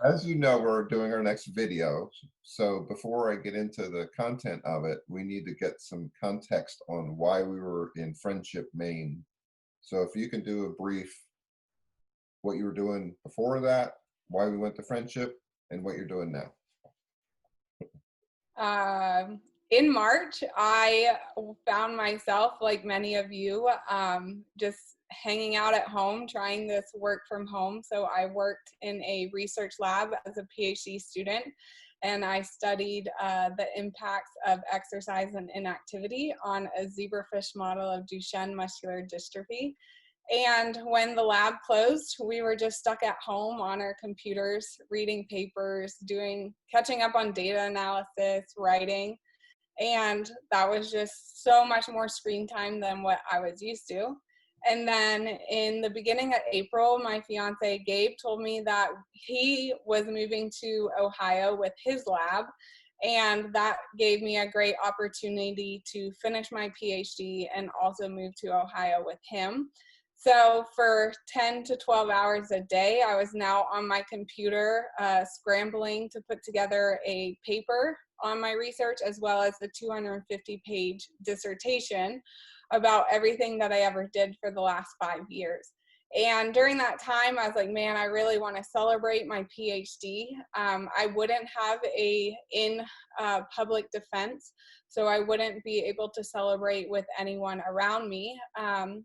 As you know, we're doing our next video. So before I get into the content of it, we need to get some context on why we were in Friendship, Maine. So if you can do a brief, what you were doing before that, why we went to Friendship, and what you're doing now. In March, I found myself, like many of you, just hanging out at home, trying this work from home. So I worked in a research lab as a PhD student, and I studied the impacts of exercise and inactivity on a zebrafish model of Duchenne muscular dystrophy. And when the lab closed, we were just stuck at home on our computers, reading papers, catching up on data analysis, writing. And that was just so much more screen time than what I was used to. And then in the beginning of April, my fiance Gabe told me that he was moving to Ohio with his lab. And that gave me a great opportunity to finish my PhD and also move to Ohio with him. So for 10 to 12 hours a day, I was now on my computer scrambling to put together a paper on my research, as well as the 250-page dissertation about everything that I ever did for the last 5 years. And during that time, I was like, man, I really want to celebrate my PhD. I wouldn't have a public defense, so I wouldn't be able to celebrate with anyone around me.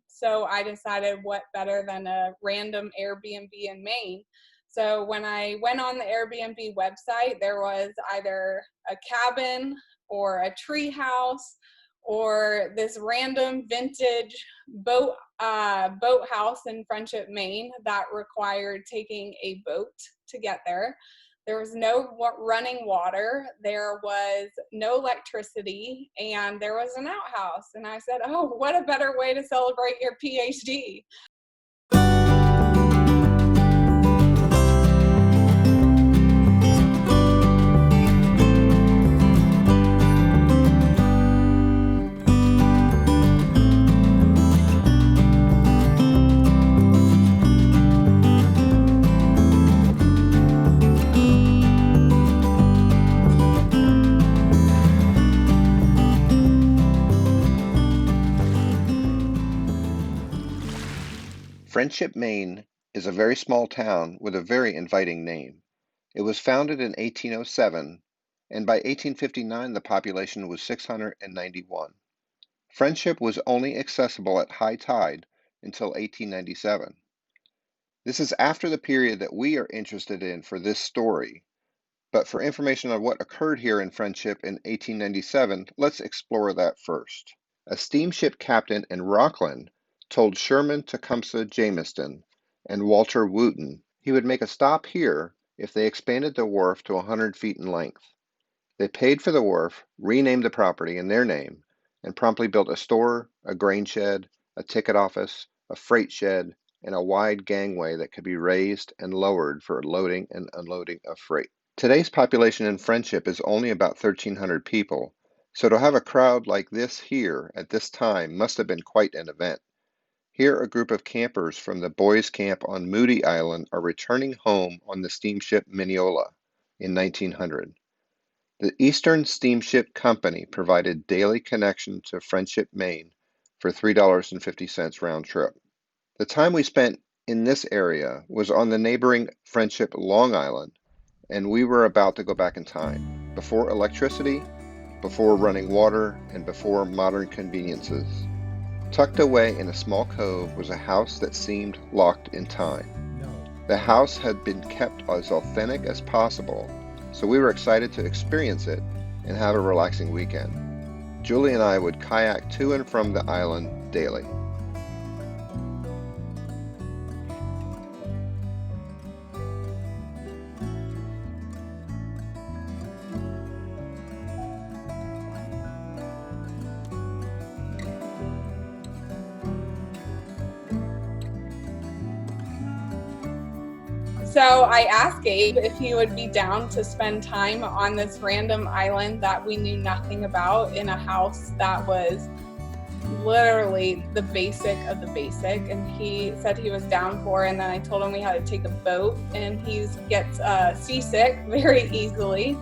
So I decided what better than a random Airbnb in Maine. So when I went on the Airbnb website, there was either a cabin or a tree house or this random vintage boathouse in Friendship, Maine that required taking a boat to get there. There was no running water, there was no electricity, and there was an outhouse. And I said, oh, what a better way to celebrate your PhD. Friendship, Maine is a very small town with a very inviting name. It was founded in 1807, and by 1859 the population was 691. Friendship was only accessible at high tide until 1897. This is after the period that we are interested in for this story, but for information on what occurred here in Friendship in 1897, let's explore that first. A steamship captain in Rockland told Sherman Tecumseh Jamestown and Walter Wooten he would make a stop here if they expanded the wharf to 100 feet in length. They paid for the wharf, renamed the property in their name, and promptly built a store, a grain shed, a ticket office, a freight shed, and a wide gangway that could be raised and lowered for loading and unloading of freight. Today's population in Friendship is only about 1,300 people, so to have a crowd like this here at this time must have been quite an event. Here a group of campers from the boys' camp on Moody Island are returning home on the steamship Mineola in 1900. The Eastern Steamship Company provided daily connection to Friendship, Maine for $3.50 round trip. The time we spent in this area was on the neighboring Friendship, Long Island, and we were about to go back in time, before electricity, before running water, and before modern conveniences. Tucked away in a small cove was a house that seemed locked in time. The house had been kept as authentic as possible, so we were excited to experience it and have a relaxing weekend. Julie and I would kayak to and from the island daily. So I asked Gabe if he would be down to spend time on this random island that we knew nothing about in a house that was literally the basic of the basic, and he said he was down for it. And then I told him we had to take a boat, and he gets seasick very easily.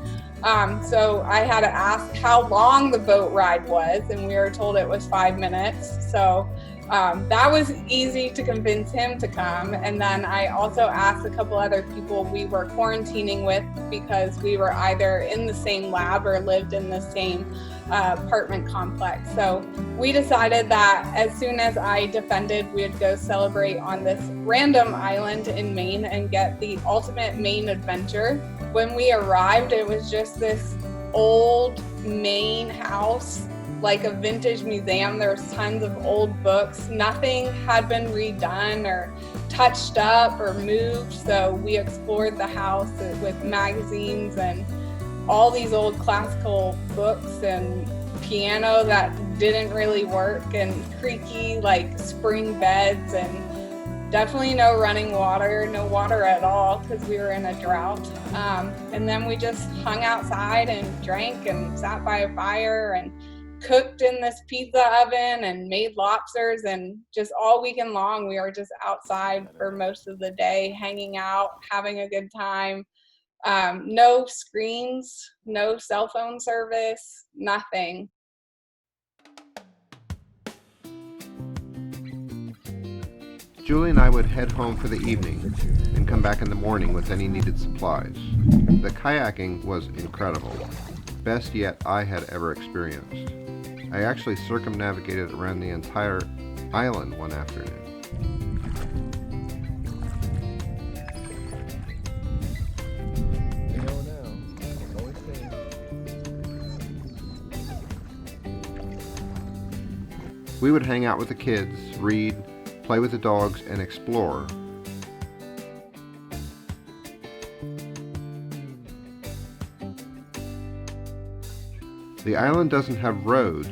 So I had to ask how long the boat ride was, and we were told it was 5 minutes. So that was easy to convince him to come. And then I also asked a couple other people we were quarantining with, because we were either in the same lab or lived in the same apartment complex. So we decided that as soon as I defended, we would go celebrate on this random island in Maine and get the ultimate Maine adventure. When we arrived, it was just this old Maine house, like a vintage museum. There was tons of old books. Nothing had been redone or touched up or moved. So we explored the house with magazines and all these old classical books and piano that didn't really work, and creaky like spring beds, and definitely no running water, no water at all because we were in a drought. And then we just hung outside and drank and sat by a fire and cooked in this pizza oven and made lobsters, and just all weekend long we were just outside for most of the day, hanging out, having a good time. No screens, no cell phone service, nothing. Julie and I would head home for the evening and come back in the morning with any needed supplies. The kayaking was incredible, best yet I had ever experienced. I actually circumnavigated around the entire island one afternoon. We would hang out with the kids, read, play with the dogs, and explore. The island doesn't have roads,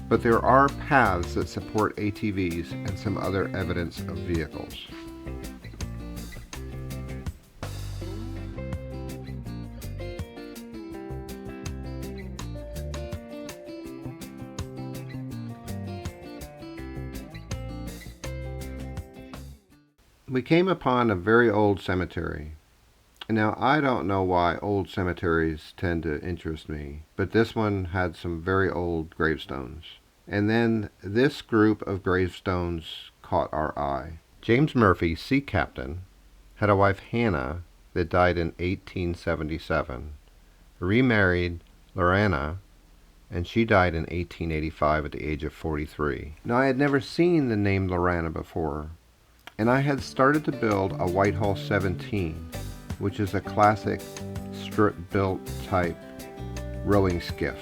but there are paths that support ATVs and some other evidence of vehicles. We came upon a very old cemetery. Now, I don't know why old cemeteries tend to interest me, but this one had some very old gravestones. And then this group of gravestones caught our eye. James Murphy, sea captain, had a wife, Hannah, that died in 1877, remarried Laurana, and she died in 1885 at the age of 43. Now, I had never seen the name Laurana before, and I had started to build a Whitehall 17, which is a classic strip-built type rowing skiff.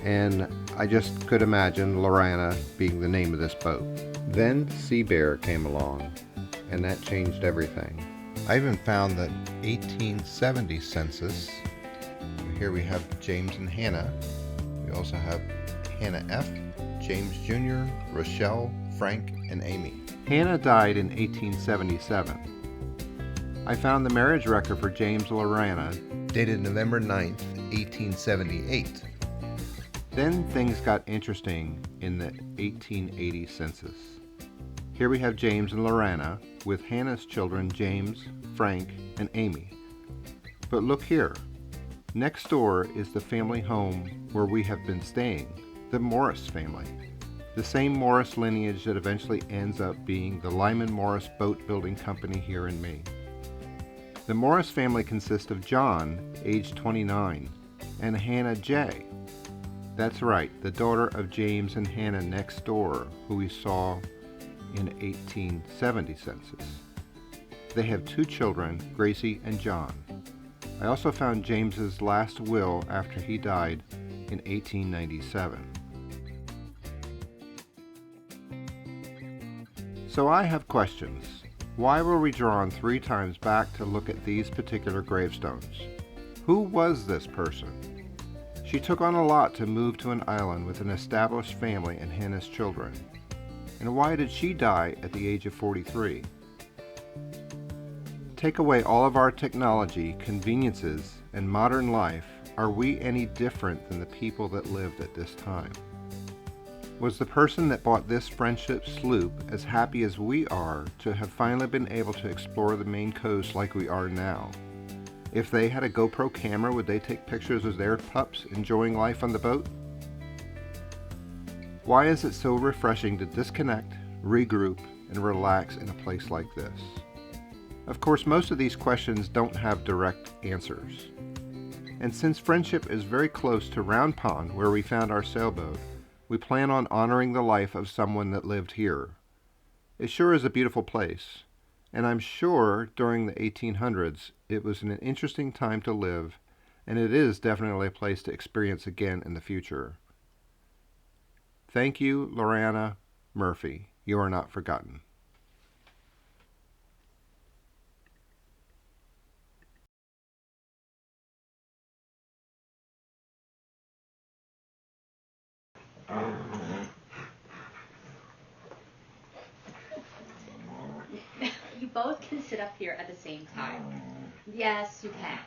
And I just could imagine Laurana being the name of this boat. Then Sea Bear came along, and that changed everything. I even found the 1870 census. Here we have James and Hannah. We also have Hannah F., James Jr., Rochelle, Frank, and Amy. Hannah died in 1877. I found the marriage record for James Laurana, dated November 9th, 1878. Then things got interesting in the 1880 census. Here we have James and Laurana with Hannah's children James, Frank, and Amy. But look here. Next door is the family home where we have been staying, the Morris family. The same Morris lineage that eventually ends up being the Lyman Morris Boat Building Company here in Maine. The Morris family consists of John, age 29, and Hannah J. That's right, the daughter of James and Hannah next door, who we saw in 1870 census. They have 2 children, Gracie and John. I also found James's last will after he died in 1897. So I have questions. Why were we drawn 3 times back to look at these particular gravestones? Who was this person? She took on a lot to move to an island with an established family and Hannah's children. And why did she die at the age of 43? Take away all of our technology, conveniences, and modern life, are we any different than the people that lived at this time? Was the person that bought this friendship sloop as happy as we are to have finally been able to explore the Maine coast like we are now? If they had a GoPro camera, would they take pictures of their pups enjoying life on the boat? Why is it so refreshing to disconnect, regroup, and relax in a place like this? Of course, most of these questions don't have direct answers. And since Friendship is very close to Round Pond, where we found our sailboat, we plan on honoring the life of someone that lived here. It sure is a beautiful place, and I'm sure during the 1800s it was an interesting time to live, and it is definitely a place to experience again in the future. Thank you, Laurana Murphy. You are not forgotten. You both can sit up here at the same time. Yes, you can.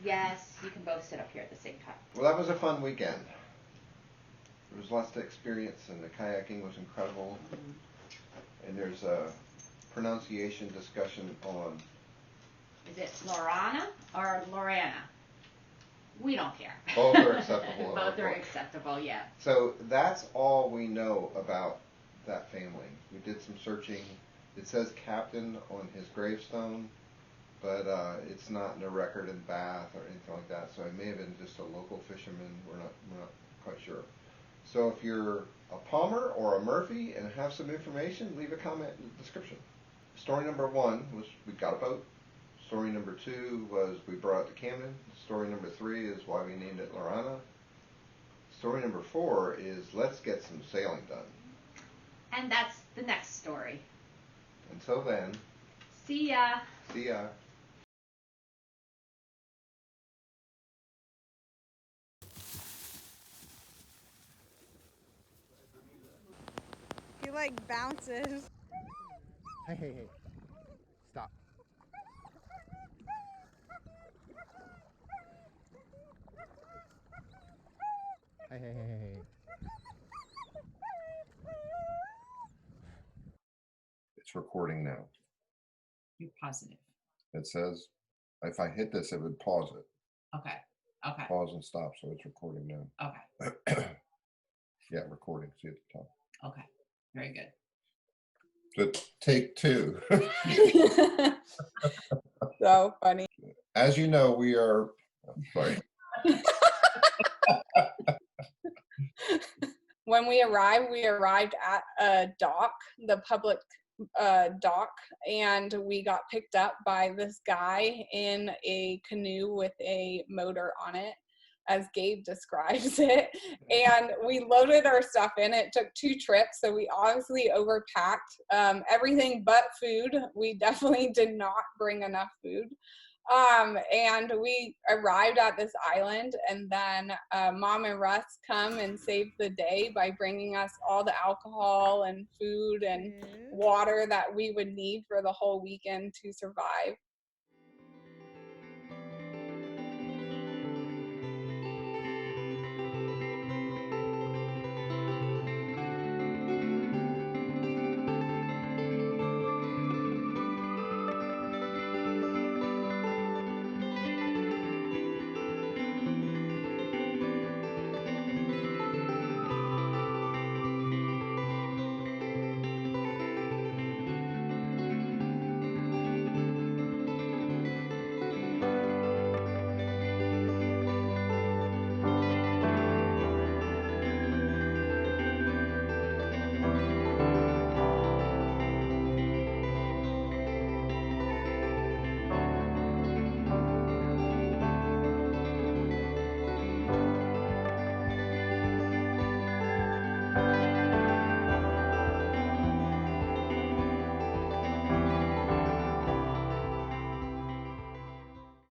Yes, you can both sit up here at the same time. Well, that was a fun weekend. There was lots to experience, and the kayaking was incredible. And there's a pronunciation discussion on. Is it Laurana or Laurana? We don't care. Both are acceptable. Both are acceptable, yeah. So that's all we know about that family. We did some searching. It says captain on his gravestone, but it's not in a record in Bath or anything like that. So it may have been just a local fisherman. We're not quite sure. So if you're a Palmer or a Murphy and have some information, leave a comment in the description. Story number 1 was we got a boat. Story number 2 was we brought it to Camden. Story number 3 is why we named it Laurana. Story number 4 is let's get some sailing done. And that's the next story. Until then, See ya. see ya. He like bounces. Hey. Stop. Hey. It's recording now. You're positive. It says if I hit this, it would pause it. Okay. Okay. Pause and stop, so it's recording now. Okay. Yeah, recording. See at the top. Okay. Very good. Good. Take 2. So funny. As you know, we are. Sorry. When we arrived at a dock, the public dock, and we got picked up by this guy in a canoe with a motor on it, as Gabe describes it. And we loaded our stuff in. It took 2 trips, so we obviously overpacked everything but food. We definitely did not bring enough food. And we arrived at this island, and then Mom and Russ come and save the day by bringing us all the alcohol and food and water that we would need for the whole weekend to survive.